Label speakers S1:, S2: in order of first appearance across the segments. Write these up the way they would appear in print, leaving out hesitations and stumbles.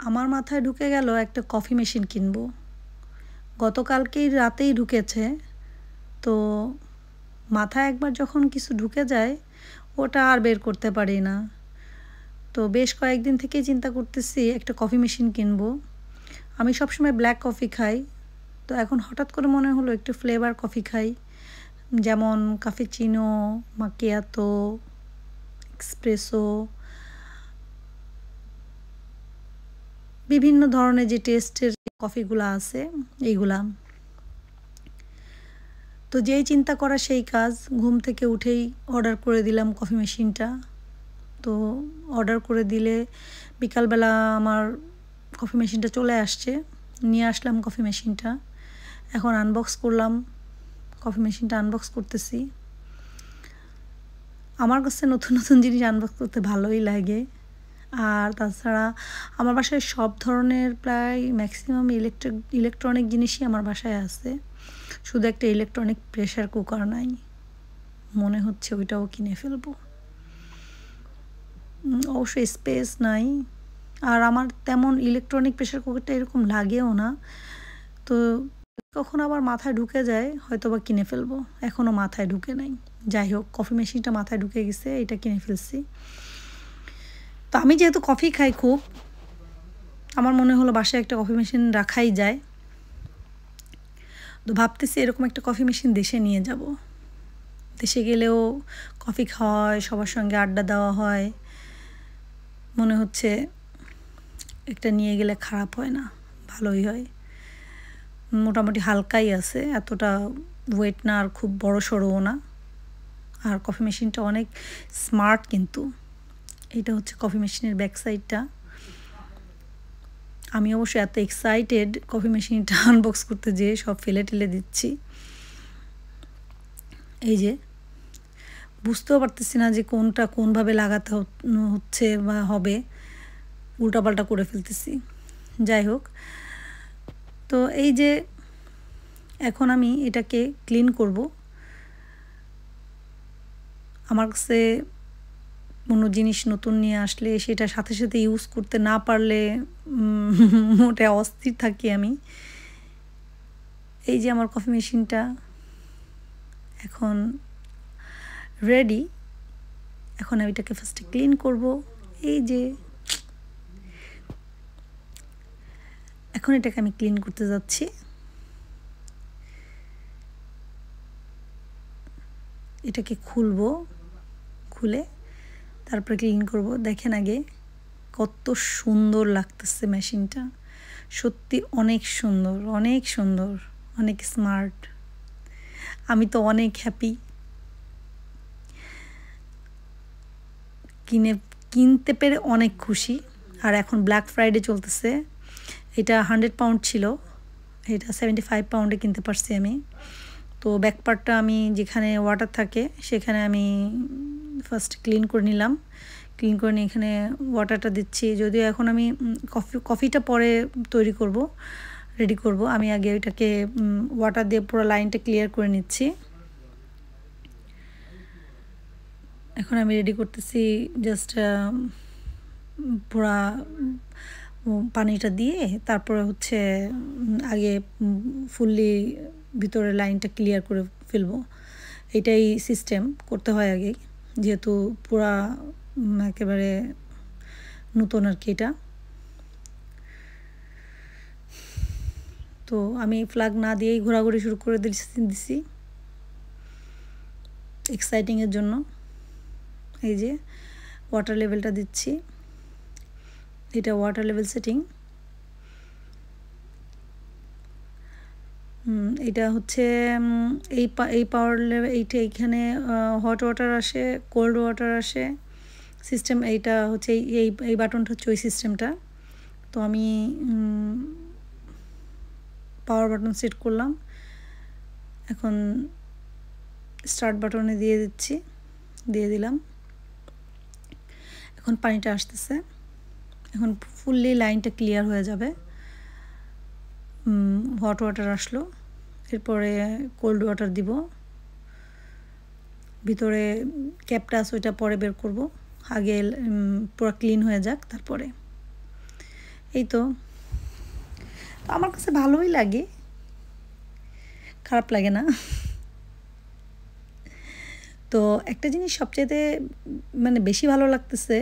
S1: আমার মাথায় ঢুকে গেল একটা কফি মেশিন কিনবো। গতকালকেই রাতেই ঢুকেছে। তো মাথায় একবার যখন কিছু ঢুকে যায় ওটা আর বের করতে পারি না। তো বেশ কয়েকদিন থেকেই চিন্তা করতেছি একটা কফি মেশিন কিনবো। আমি সবসময় ব্ল্যাক কফি খাই। তো এখন হঠাৎ করে মনে হলো একটু ফ্লেভার কফি খাই, যেমন ক্যাপুচিনো, মাকিয়াতো, এক্সপ্রেসো, বিভিন্ন ধরনের যে টেস্টের কফিগুলো আছে এইগুলা। তো যেই চিন্তা করা সেই কাজ, ঘুম থেকে উঠেই অর্ডার করে দিলাম কফি মেশিনটা। তো অর্ডার করে দিলে বিকালবেলা আমার কফি মেশিনটা চলে আসছে, নিয়ে আসলাম কফি মেশিনটা। এখন আনবক্স করলাম, কফি মেশিনটা আনবক্স করতেছি। আমার কাছে নতুন নতুন জিনিস আনবক্স করতে ভালোই লাগে। আর তাছাড়া আমার বাসায় সব ধরনের প্রায় ম্যাক্সিমাম ইলেকট্রনিক জিনিসই আমার বাসায় আছে। শুধু একটা ইলেকট্রনিক প্রেসার কুকার নাই, মনে হচ্ছে ওইটাও কিনে ফেলবো। অবশ্যই স্পেস নাই, আর আমার তেমন ইলেকট্রনিক প্রেসার কুকারটা এরকম লাগেও না। তো কখন আবার মাথায় ঢুকে যায় হয়তো বা কিনে ফেলবো, এখনও মাথায় ঢুকে নাই। যাই হোক, কফি মেশিনটা মাথায় ঢুকে গেছে, এটা কিনে ফেলছি। তো আমি যেহেতু কফি খাই খুব, আমার মনে হলো বাসায় একটা কফি মেশিন রাখাই যায়। তো ভাবতেছি এরকম একটা কফি মেশিন দেশে নিয়ে যাব। দেশে গেলেও কফি খাওয়া হয়, সবার সঙ্গে আড্ডা দেওয়া হয়। মনে হচ্ছে একটা নিয়ে গেলে খারাপ হয় না, ভালোই হয়। মোটামুটি হালকাই আছে, এতটা ওয়েট না, আর খুব বড় সড়োও না। আর কফি মেশিনটা অনেক স্মার্ট কিন্তু। এটা হচ্ছে কফি মেশিনের ব্যাক সাইডটা। আমি অবশ্য এত এক্সাইটেড কফি মেশিনটা আনবক্স করতে যেয়ে সব ফেলে টেলে দিচ্ছি। এই যে বুঝতেও পারতেছি না যে কোনটা কোনভাবে লাগাতে হচ্ছে বা হবে, উল্টাপাল্টা করে ফেলতেছি। যাই হোক, তো এই যে এখন আমি এটাকে ক্লিন করব। আমার কাছে কোনো জিনিস নতুন নিয়ে আসলে সেটা সাথে সাথে ইউজ করতে না পারলে মোটে অস্থির থাকি আমি। এই যে আমার কফি মেশিনটা এখন রেডি। এখন আমি এটাকে ফার্স্টে ক্লিন করব। এই যে এখন এটাকে আমি ক্লিন করতে যাচ্ছি। এটাকে খুলবো, খুলে তারপরে ক্লিন করব। দেখেন আগে কত সুন্দর লাগতেছে মেশিনটা, সত্যি অনেক সুন্দর, অনেক সুন্দর, অনেক স্মার্ট। আমি তো অনেক হ্যাপি। কিনতে পেরে অনেক খুশি। আর এখন ব্ল্যাক ফ্রাইডে চলতেছে। এটা 100 পাউন্ড ছিল, এটা 75 পাউন্ডে কিনতে পারছি আমি। তো ব্যাক পার্টটা আমি যেখানে ওয়াটার থাকে সেখানে আমি ফার্স্ট ক্লিন করে নিলাম। ক্লিন করে নিয়ে এখানে ওয়াটারটা দিচ্ছি। যদিও এখন আমি কফিটা পরে তৈরি করব, রেডি করব। আমি আগে ওইটাকে ওয়াটার দিয়ে পুরো লাইনটা ক্লিয়ার করে নিচ্ছি। এখন আমি রেডি করতেছি, জাস্ট পুরা পানিটা দিয়ে তারপরে হচ্ছে আগে ফুললি ভিতরে লাইনটা ক্লিয়ার করে ফেলবো। এটাই সিস্টেম করতে হয় আগে, যেহেতু পুরা একেবারে নতুন আর কি এটা। তো আমি ফ্ল্যাগ না দিয়েই ঘোরাঘুরি শুরু করে দিছি এক্সাইটিংয়ের জন্য। এই যে ওয়াটার লেভেলটা দিচ্ছি, এটা ওয়াটার লেভেল সেটিং। এটা হচ্ছে এই পাওয়ার লেভেল, এইখানে হট ওয়াটার আসে, কোল্ড ওয়াটার আসে সিস্টেম। এইটা হচ্ছে এই বাটনটা হচ্ছে ওই সিস্টেমটা। তো আমি পাওয়ার বাটন সেট করলাম। এখন স্টার্ট বাটনে দিয়ে দিলাম। এখন পানিটা আসতেছে, এখন ফুললি লাইনটা ক্লিয়ার হয়ে যাবে। হট ওয়াটার আসলো, এরপরে কোল্ড ওয়াটার দিব। ভিতরে ক্যাপটা আছে ওইটা পরে বের করব, আগে পুরো ক্লিন হয়ে যাক তারপরে। এই তো আমার কাছে ভালোই লাগে, খারাপ লাগে না। তো একটা জিনিস সবচাইতে মানে বেশি ভালো লাগতেছে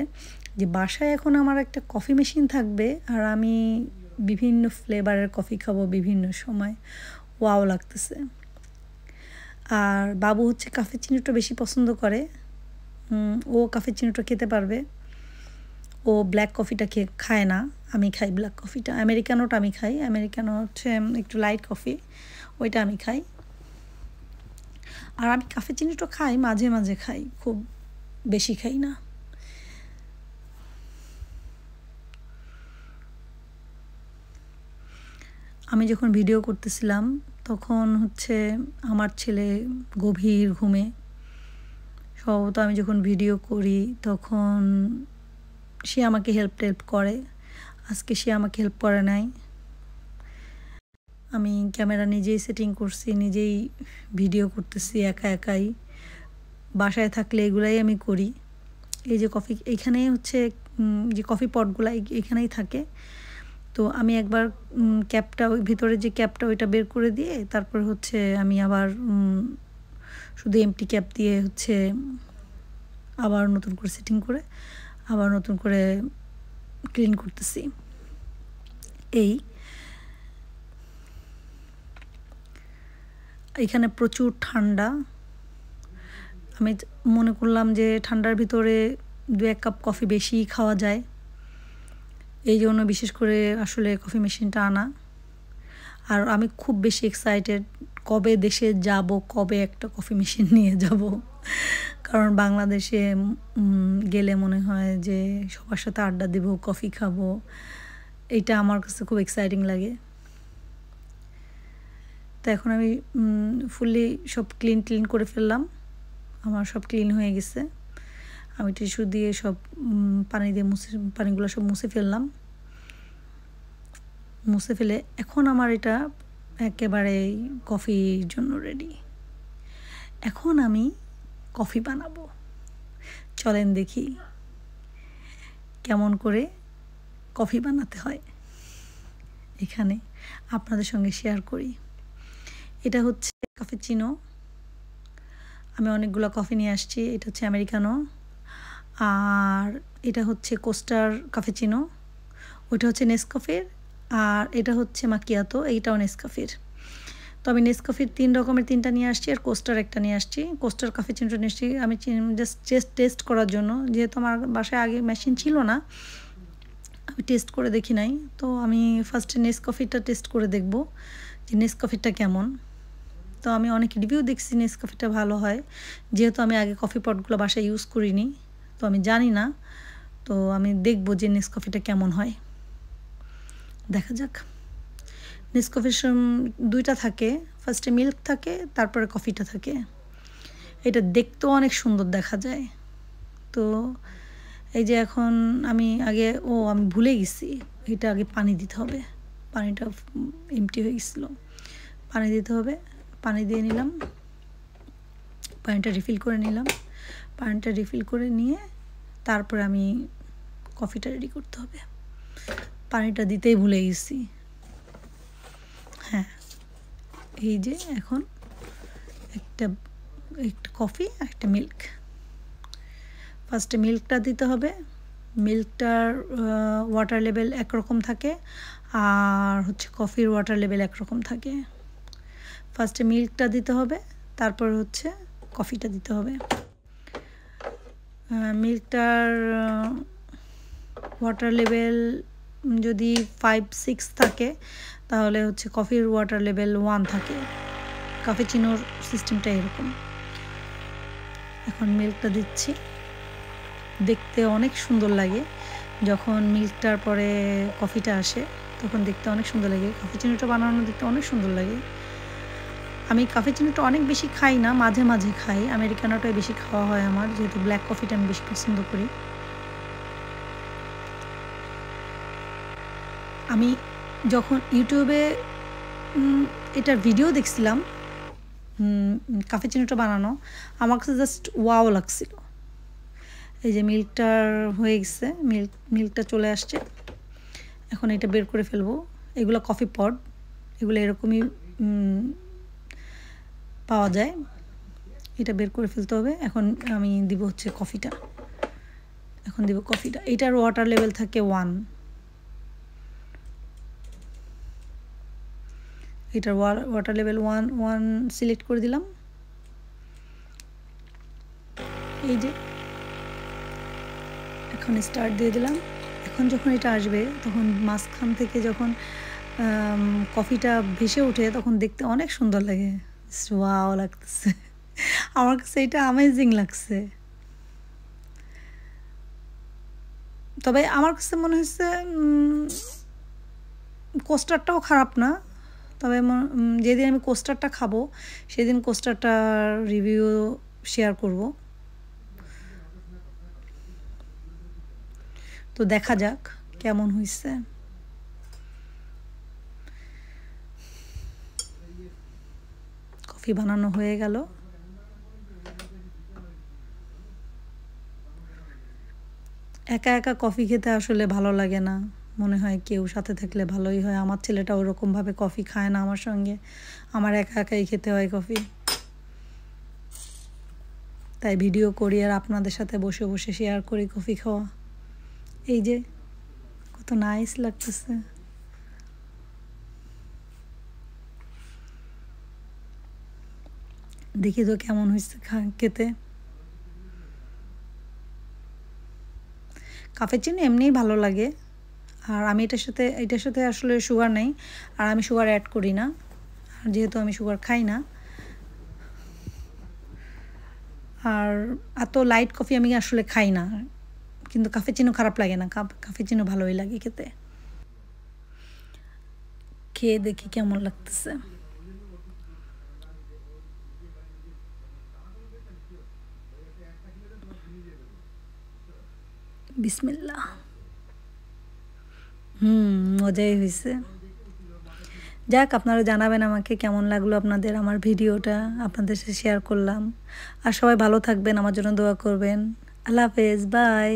S1: যে বাসায় এখন আমার একটা কফি মেশিন থাকবে আর আমি বিভিন্ন ফ্লেভারের কফি খাবো বিভিন্ন সময়, ওয়াও লাগতেছে। আর বাবু হচ্ছে ক্যাপুচিনোটা বেশি পছন্দ করে, ও ক্যাপুচিনোটা খেতে পারবে। ও ব্ল্যাক কফিটা খায় না, আমি খাই ব্ল্যাক কফিটা। আমেরিকানোটা আমি খাই, আমেরিকানো হচ্ছে একটু লাইট কফি, ওইটা আমি খাই। আর আমি ক্যাপুচিনোটা খাই মাঝে মাঝে খাই, খুব বেশি খাই না। আমি যখন ভিডিও করতেছিলাম তখন হচ্ছে আমার ছেলে গভীর ঘুমে। সম্ভবত আমি যখন ভিডিও করি তখন সে আমাকে হেল্প করে, আজকে সে আমাকে হেল্প করে নাই। আমি ক্যামেরা নিজেই সেটিং করছি, নিজেই ভিডিও করতেছি একাই। বাসায় থাকলে এগুলাই আমি করি। এই যে কফি এইখানেই হচ্ছে যে কফি পটগুলো এখানেই থাকে। তো আমি একবার ক্যাপটা ওই ভিতরে যে ক্যাপটা ওইটা বের করে দিয়ে তারপর হচ্ছে আমি আবার শুধু এমটি ক্যাপ দিয়ে হচ্ছে আবার নতুন করে সেটিং করে আবার নতুন করে ক্লিন করতেছি। এখানে প্রচুর ঠান্ডা। আমি মনে করলাম যে ঠান্ডার ভিতরে 2-1 কাপ কফি বেশি খাওয়া যায়, এই জন্য বিশেষ করে আসলে কফি মেশিনটা আনা। আর আমি খুব বেশি এক্সাইটেড কবে দেশে যাব, কবে একটা কফি মেশিন নিয়ে যাব। কারণ বাংলাদেশে গেলে মনে হয় যে সবার সাথে আড্ডা দিব, কফি খাবো, এইটা আমার কাছে খুব এক্সাইটিং লাগে। তো এখন আমি ফুললি সব ক্লিন করে ফেললাম, আমার সব ক্লিন হয়ে গেছে। আমি টিস্যু দিয়ে সব পানি দিয়ে পানিগুলো সব মুছে ফেললাম। মুছে ফেলে এখন আমার এটা একেবারে কফির জন্য রেডি। এখন আমি কফি বানাবো, চলেন দেখি কেমন করে কফি বানাতে হয়, এখানে আপনাদের সঙ্গে শেয়ার করি। এটা হচ্ছে ক্যাপুচিনো, আমি অনেকগুলো কফি নিয়ে আসছি। এটা হচ্ছে আমেরিকানো, আর এটা হচ্ছে কোস্টার ক্যাপুচিনো, ওইটা হচ্ছে নেসকফির, আর এটা হচ্ছে মাকিয়াতো, এইটাও নেসকফির। তো আমি নেসকফির 3 রকমের 3টা নিয়ে আসছি, আর কোস্টার একটা নিয়ে আসছি। কোস্টার ক্যাপুচিনোটা নিয়ে আসছি আমি জাস্ট টেস্ট করার জন্য, যেহেতু আমার বাসায় আগে মেশিন ছিল না, আমি টেস্ট করে দেখি নাই। তো আমি ফার্স্টে নেসকফিটা টেস্ট করে দেখব যে নেসকফিটা কেমন। তো আমি অনেক রিভিউ দেখছি নেসকফিটা ভালো হয়, যেহেতু আমি আগে কফি পটগুলো বাসায় ইউজ করিনি, তো আমি জানি না। তো আমি দেখব যে নেসকফিটা কেমন হয়, দেখা যাক। নেসকফির 2টা থাকে, ফার্স্টে মিল্ক থাকে, তারপরে কফিটা থাকে। এটা দেখতেও অনেক সুন্দর দেখা যায়। তো এই যে এখন আমি ভুলে গেছি, এটা আগে পানি দিতে হবে, পানিটা এমটি হয়ে গেছিল, পানি দিতে হবে। পানি দিয়ে নিলাম, পানিটা রিফিল করে নিলাম। পানিটা রিফিল করে নিয়ে তারপরে আমি কফিটা রেডি করতে হবে। পানিটা দিতেই ভুলে গেছি। হ্যাঁ, এই যে এখন একটা কফি আর একটা মিল্ক। ফার্স্টে মিল্কটা দিতে হবে। মিল্কটার ওয়াটার লেভেল একরকম থাকে, আর হচ্ছে কফির ওয়াটার লেভেল একরকম থাকে। ফার্স্টে মিল্কটা দিতে হবে, তারপর হচ্ছে কফিটা দিতে হবে। মিল্কটার ওয়াটার লেভেল যদি 5-6 থাকে তাহলে হচ্ছে কফির ওয়াটার লেভেল 1 থাকে। ক্যাপুচিনোর সিস্টেমটা এরকম। এখন মিল্কটা দিচ্ছি, দেখতে অনেক সুন্দর লাগে যখন মিল্কটার পরে কফিটা আসে, তখন দেখতে অনেক সুন্দর লাগে। ক্যাপুচিনোটা বানানো দেখতে অনেক সুন্দর লাগে। আমি ক্যাপুচিনোটা অনেক বেশি খাই না, মাঝে মাঝে খাই। আমেরিকানোটাই বেশি খাওয়া হয় আমার, যেহেতু ব্ল্যাক কফিটা আমি বেশি পছন্দ করি। আমি যখন ইউটিউবে এটার ভিডিও দেখছিলাম ক্যাপুচিনোটা বানানো, আমার কাছে জাস্ট ওয়াও লাগছিল। এই যে মিল্কটার হয়ে গেছে, মিল্কটা চলে আসছে। এখন এটা বের করে ফেলবো। এগুলো কফি পট, এগুলো এরকমই পাওয়া যায়। এটা বের করে ফেলতে হবে। এখন আমি দিব হচ্ছে কফিটা, এখন দিব কফিটা। এটার ওয়াটার লেভেল থাকে 1, এটার ওয়াটার লেভেল 1 সিলেক্ট করে দিলাম। এই যে এখন স্টার্ট দিয়ে দিলাম। এখন যখন এটা আসবে তখন মাঝখান থেকে যখন কফিটা ভেসে ওঠে তখন দেখতে অনেক সুন্দর লাগে, ওয়াও লাগতেছে। আমার কাছে এটা অ্যামেজিং লাগছে। তবে আমার কাছে মনে হচ্ছে কোস্টারটাও খারাপ না। তবে যেদিন আমি কোস্টারটা খাবো সেদিন কোস্টারটার রিভিউ শেয়ার করব। তো দেখা যাক কেমন হয়েছে। কফি বানানো হয়ে গেল। একা একা কফি খেতে আসলে ভালো লাগে না, মনে হয় কেউ সাথে থাকলে ভালোই হয়। আমার ছেলেটা ওরকমভাবে কফি খায় না আমার সঙ্গে, আমার একা একাই খেতে হয় কফি। তাই ভিডিও করি আর আপনাদের সাথে বসে বসে শেয়ার করি কফি খাওয়া। এই যে কত নাইস লাগতেছে। দেখি তো কেমন হয়েছে খেতে। ক্যাপুচিনো এমনিই ভালো লাগে, আর আমি এটার সাথে আসলে সুগার নেই, আর আমি সুগার অ্যাড করি না, যেহেতু আমি সুগার খাই না। আর এত লাইট কফি আমি আসলে খাই না, কিন্তু ক্যাপুচিনো খারাপ লাগে না, ক্যাপুচিনো ভালোই লাগে খেতে। খেয়ে দেখি কেমন লাগতেছে। বিসমিল্লাহ। মজাই হয়েছে। যাক, আপনারা জানাবেন আমাকে কেমন লাগলো আপনাদের আমার ভিডিওটা, আপনাদের সাথে শেয়ার করলাম। আর সবাই ভালো থাকবেন, আমার জন্য দোয়া করবেন। আল্লাহ হাফেজ, বাই।